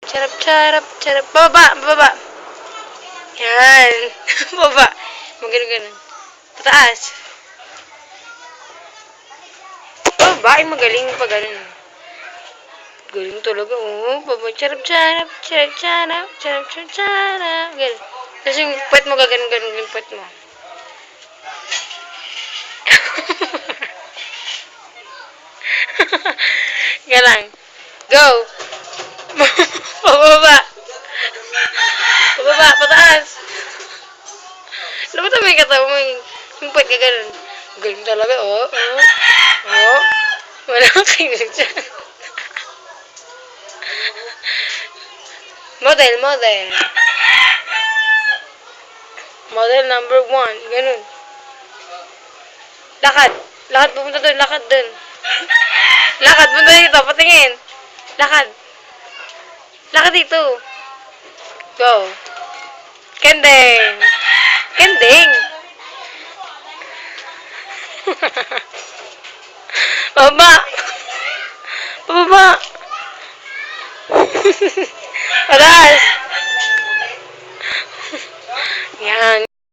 Charap, charap, charap. Bababa, bababa. Yan. Baba. Maganon-ganon. Pataas. Baba, ay magaling pa ganun. Galing talaga, oh. Baba, charap, charap, charap, charap, charap, charap, charap. Ganon. Tapos yung puwet mo, gaganon-ganon yung puwet mo. Galang. Go! Pababa. Pababa, pataas. Dapat may katawa mo yung puwet ka ganun. Galing talaga, oh. Oh. Oh. Wala kang kinig dyan. Model, model. Model number 1. Ganun. Lakad. Lakad, pupunta doon. Lakad doon. Lakad, punta dito. Patingin. Lakad. Lakad dito. Go. Kending. Kending. Baba. Baba. Pataas. Yan.